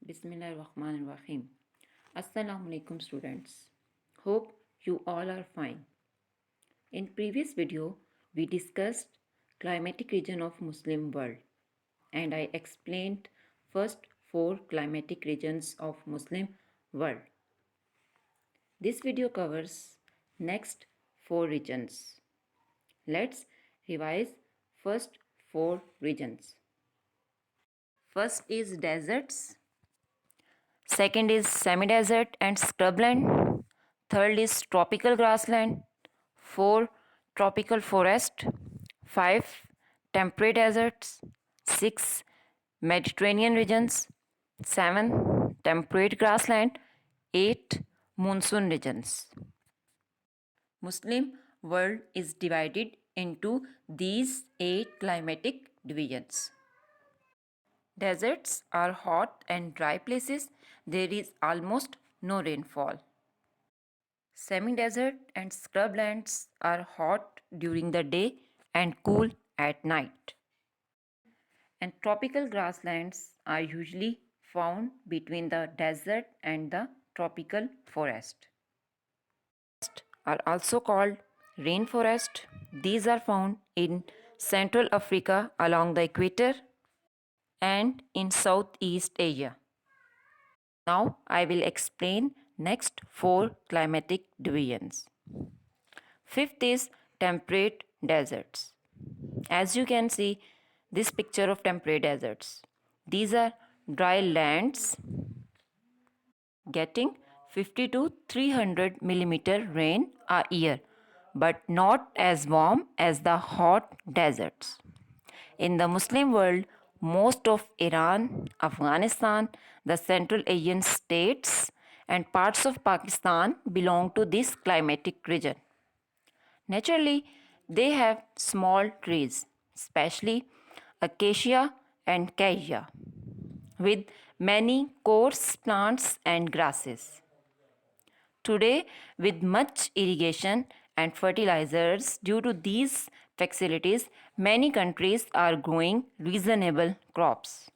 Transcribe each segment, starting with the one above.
Bismillahirrahmanirrahim. Assalamu alaikum students. Hope you all are fine. In previous video, we discussed climatic region of Muslim world and I explained first four climatic regions of Muslim world. This video covers next four regions. Let's revise first four regions. First is deserts. Second is semi-desert and scrubland. Third is tropical grassland. 4. Tropical forest. 5. Temperate deserts. 6. Mediterranean regions. 7. Temperate grassland. 8. Monsoon regions. Muslim world is divided into these 8 climatic divisions. Deserts are hot and dry places. There is almost no rainfall. Semi-desert and scrublands are hot during the day and cool at night. And tropical grasslands are usually found between the desert and the tropical forest. Are also called rainforest. These are found in Central Africa along the equator and in Southeast Asia. Now I will explain next four climatic divisions. Fifth is temperate deserts. As you can see this picture of temperate deserts. These are dry lands getting 50 to 300 millimeter rain a year, but not as warm as the hot deserts. In the Muslim world, most of Iran, Afghanistan, the Central Asian states, and parts of Pakistan belong to this climatic region. Naturally, they have small trees, especially acacia and casia, with many coarse plants and grasses. Today, with much irrigation and fertilizers, due to these facilities, many countries are growing reasonable crops.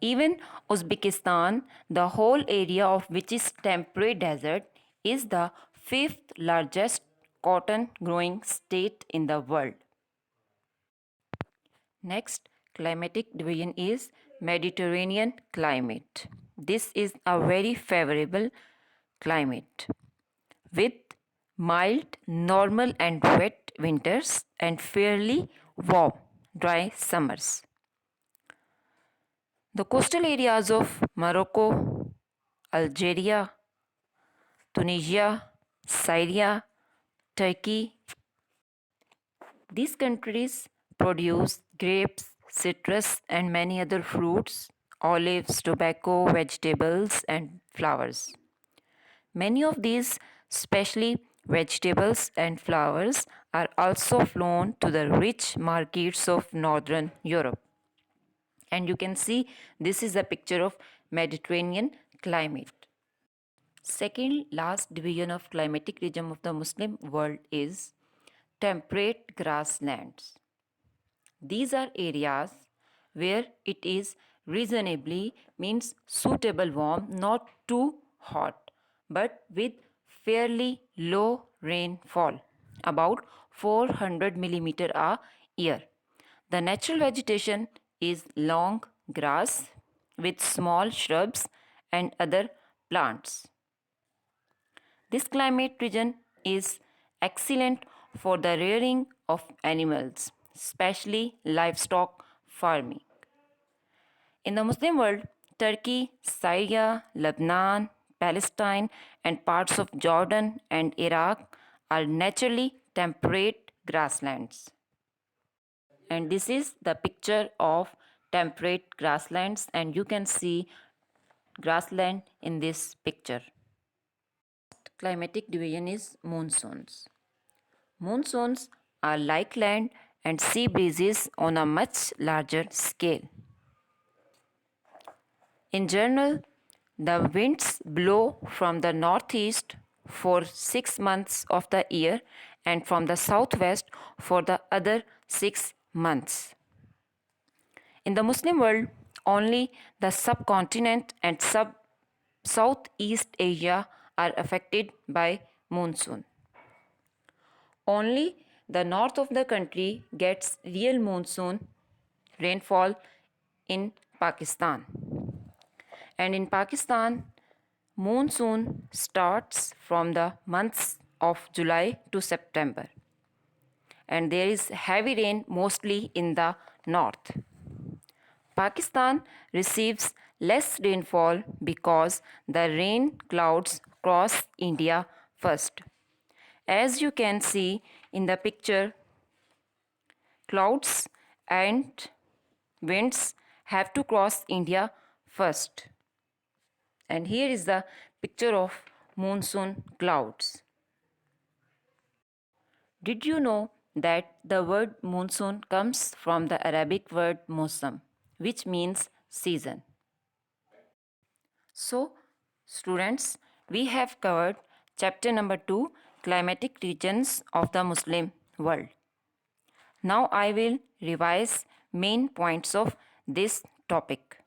Even Uzbekistan, the whole area of which is temperate desert, is the fifth largest cotton growing state in the world. Next climatic division is Mediterranean climate. This is a very favorable climate with mild, normal and wet winters and fairly warm, dry summers. The coastal areas of Morocco, Algeria, Tunisia, Syria, Turkey, these countries produce grapes, citrus and many other fruits, olives, tobacco, vegetables and flowers. Many of these, especially vegetables and flowers, are also flown to the rich markets of Northern Europe. And you can see this is a picture of Mediterranean climate. Second last division of climatic region of the Muslim world is temperate grasslands. These are areas where it is reasonably means suitable warm, not too hot, but with fairly low rainfall, about 400 millimeter a year. The natural vegetation is long grass with small shrubs and other plants. This climate region is excellent for the rearing of animals, especially livestock farming. In the Muslim world, Turkey, Syria, Lebanon, Palestine, and parts of Jordan and Iraq are naturally temperate grasslands. And this is the picture of temperate grasslands, and you can see grassland in this picture. Climatic division is monsoons. Monsoons are like land and sea breezes on a much larger scale. In general, the winds blow from the northeast for 6 months of the year and from the southwest for the other 6 months. In the Muslim world, only the subcontinent and Southeast Asia are affected by monsoon. Only the north of the country gets real monsoon rainfall in Pakistan. And in Pakistan, monsoon starts from the months of July to September. And there is heavy rain mostly in the north. Pakistan receives less rainfall because the rain clouds cross India first. As you can see in the picture, clouds and winds have to cross India first. And here is the picture of monsoon clouds. Did you know that the word monsoon comes from the Arabic word mosam, which means season? So, students, we have covered chapter number 2, climatic regions of the Muslim world. Now I will revise main points of this topic.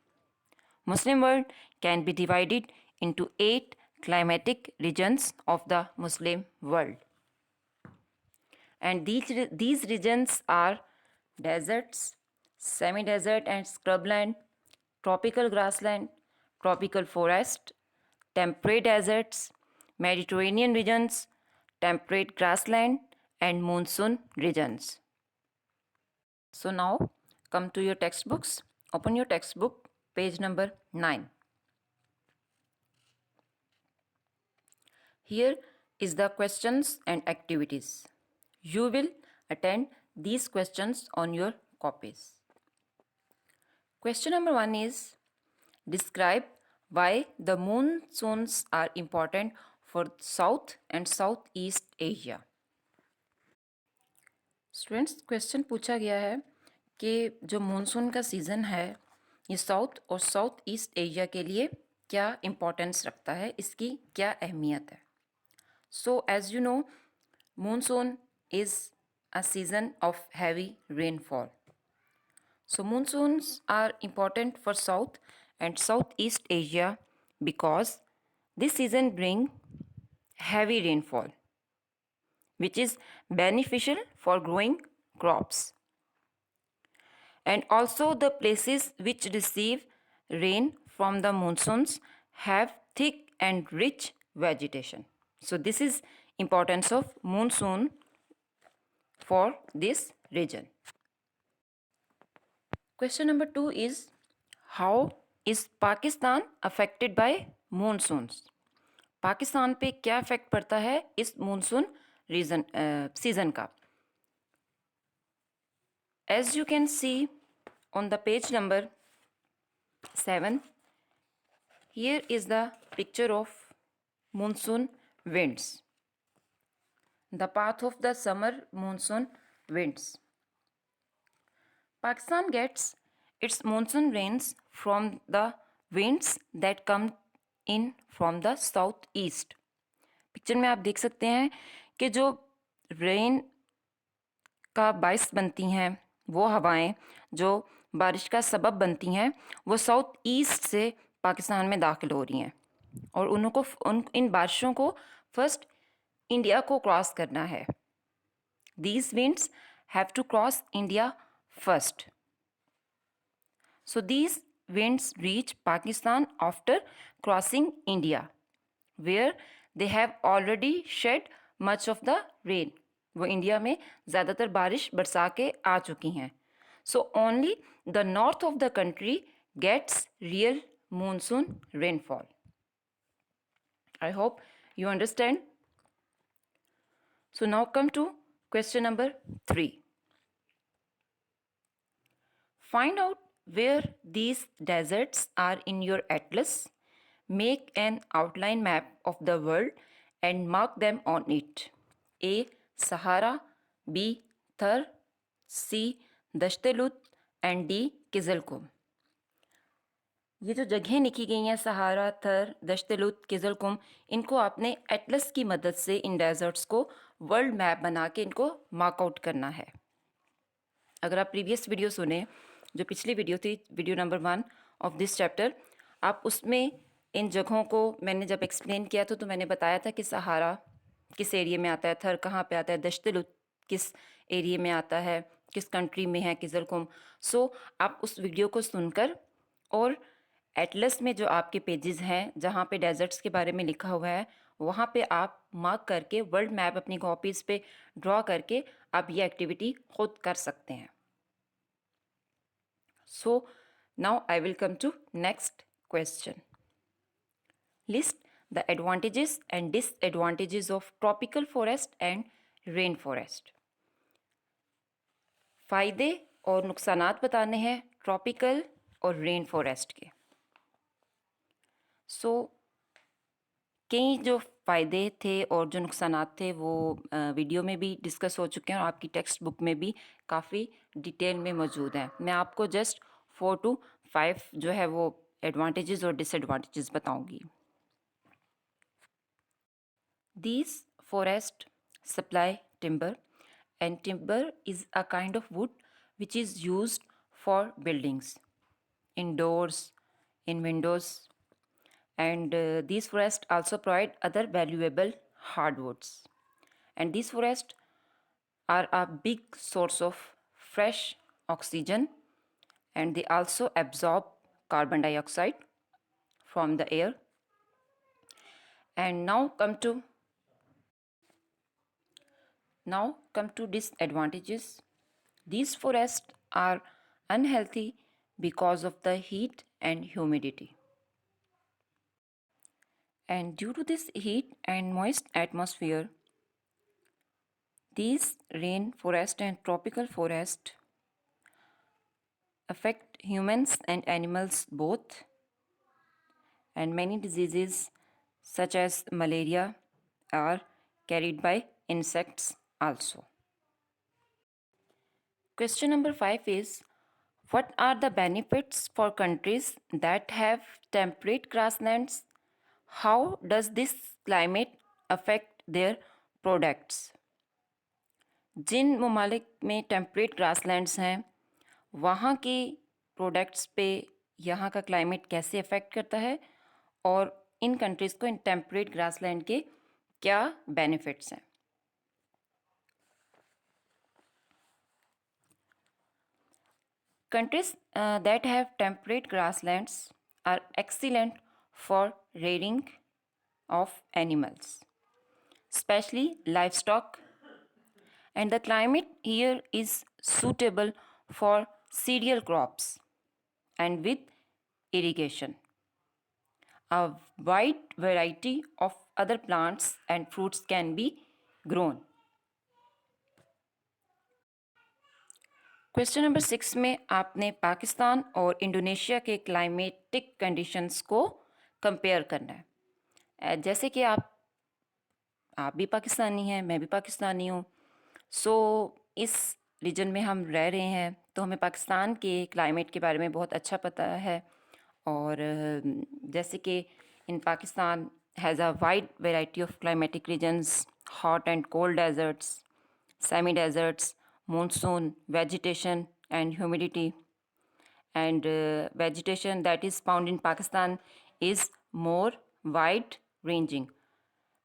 Muslim world can be divided into 8 climatic regions of the Muslim world. And these regions are deserts, semi-desert and scrubland, tropical grassland, tropical forest, temperate deserts, Mediterranean regions, temperate grassland and monsoon regions. So now come to your textbooks. Open your textbook, page number 9. Here is the questions and activities. You will attend these questions on your copies. Question number 1 is, describe why the monsoons are important for South and Southeast Asia. Students, question पूछा गया है कि जो monsoon का season है ये south और south east Asia के लिए क्या इम्पोर्टेंस रखता है, इसकी क्या अहमियत है. So as you know, monsoon is a season of heavy rainfall. So monsoons are important for South and Southeast Asia because this season bring heavy rainfall, which is beneficial for growing crops. And also the places which receive rain from the monsoons have thick and rich vegetation. So this is importance of monsoon for this region. Question number 2 is, how is Pakistan affected by monsoons? Pakistan पे क्या effect पड़ता है इस monsoon season का? As you can see on the page number 7, here is the picture of monsoon winds. The path of the summer monsoon winds. Pakistan gets its monsoon rains from the winds that come in from the southeast. Picture में आप देख सकते हैं कि जो rain का बायस बनती हैं, वो हवाएं जो बारिश का सबब बनती हैं, वो साउथ ईस्ट से पाकिस्तान में दाखिल हो रही हैं और इन बारिशों को फर्स्ट इंडिया को क्रॉस करना है. These winds have to cross India first. So these winds reach Pakistan after crossing India, where they have already shed much of the rain. वो इंडिया में ज़्यादातर बारिश बरसा के आ चुकी हैं. So only the north of the country gets real monsoon rainfall. I hope you understand. So now come to question number 3. Find out where these deserts are in your atlas. Make an outline map of the world and mark them on it. A. Sahara, B. Thar, C. Dasht Lut and D. Kyzylkum. ये जो जगहें लिखी गई हैं सहारा, थर, दश्तलुत, किज़लकुम, इनको आपने Atlas की मदद से इन डेजर्ट्स को वर्ल्ड मैप बना के इनको मार्कआउट करना है. अगर आप प्रीवियस वीडियो सुने, जो पिछली वीडियो थी video number 1, of this chapter, आप उसमें इन जगहों को मैंने जब एक्सप्लेन किया था तो मैंने बताया था कि सहारा किस एरिया में आता है, थर कहाँ पे आता है, दश्त-ए-लुत्फ किस एरिया में आता है, किस कंट्री में है किज़लकुम। सो आप उस वीडियो को सुनकर और एटलस में जो आपके पेजेस हैं जहाँ पे डेजर्ट्स के बारे में लिखा हुआ है वहाँ पे आप मार्क करके वर्ल्ड मैप अपनी कॉपीज़ पे ड्रॉ करके आप ये एक्टिविटी खुद कर सकते हैं। So now I will come to next question. List the advantages and disadvantages of tropical forest and rain forest. फ़ायदे और नुकसानात बताने हैं ट्रॉपिकल और रेन फॉरेस्ट के। सो कई जो फ़ायदे थे और जो नुकसानात थे वो वीडियो में भी डिस्कस हो चुके हैं और आपकी टेक्स्ट बुक में भी काफ़ी डिटेल में मौजूद हैं। मैं आपको जस्ट 4 to 5 जो है वो एडवांटेजेस और डिसएडवांटेजेस बताऊंगी। These forests supply timber, and timber is a kind of wood which is used for buildings, indoors, in windows, and these forests also provide other valuable hardwoods. And these forests are a big source of fresh oxygen, and they also absorb carbon dioxide from the air. And now come to disadvantages. These forests are unhealthy because of the heat and humidity. And due to this heat and moist atmosphere, these rainforest and tropical forest affect humans and animals both, and many diseases such as malaria are carried by insects also. Question number 5 is, what are the benefits for countries that have temperate grasslands? How does this climate affect their products? जिन ममालिक में temperate grasslands हैं वहाँ के products पे यहाँ का climate कैसे affect करता है और इन कंट्रीज़ को इन टेम्परेट ग्रासलैंड के क्या बेनिफिट्स हैं। Countries that have temperate grasslands are excellent for rearing of animals, especially livestock, and the climate here is suitable for cereal crops and with irrigation. A wide variety of other plants and fruits can be grown. Question number 6 में आपने पाकिस्तान और Indonesia के climatic conditions को compare करना है। जैसे कि आप भी पाकिस्तानी हैं, मैं भी पाकिस्तानी हूँ। सो इस रीजन में हम रह रहे हैं तो हमें पाकिस्तान के क्लाइमेट के बारे में बहुत अच्छा पता है। और जैसे कि in Pakistan has a wide variety of climatic regions, hot and cold deserts, semi deserts, monsoon, vegetation and humidity, and vegetation that is found in Pakistan is more wide ranging.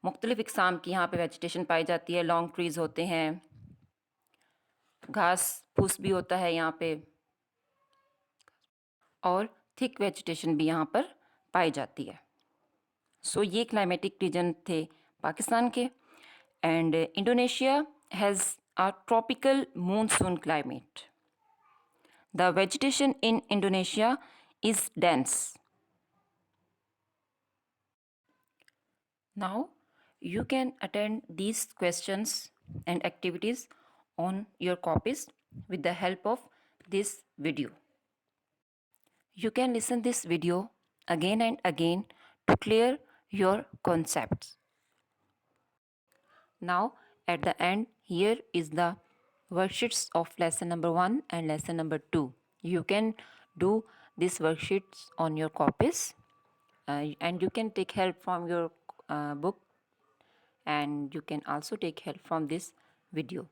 मुख्तलिफ इकसाम की यहाँ पे वेजिटेशन पाई जाती है, लॉन्ग ट्रीज़ होते हैं, घास फूस भी होता है यहाँ पे और थिक वेजिटेशन भी यहाँ पर पाई जाती है। सो ये क्लाइमेटिक रीजन थे पाकिस्तान के। And Indonesia has a tropical monsoon climate. The vegetation in Indonesia is dense. Now you can attend these questions and activities on your copies with the help of this video. You can listen this video again and again to clear your concepts. Now at the end, here is the worksheets of lesson number 1 and lesson number 2. You can do these worksheets on your copies and you can take help from your book, and you can also take help from this video.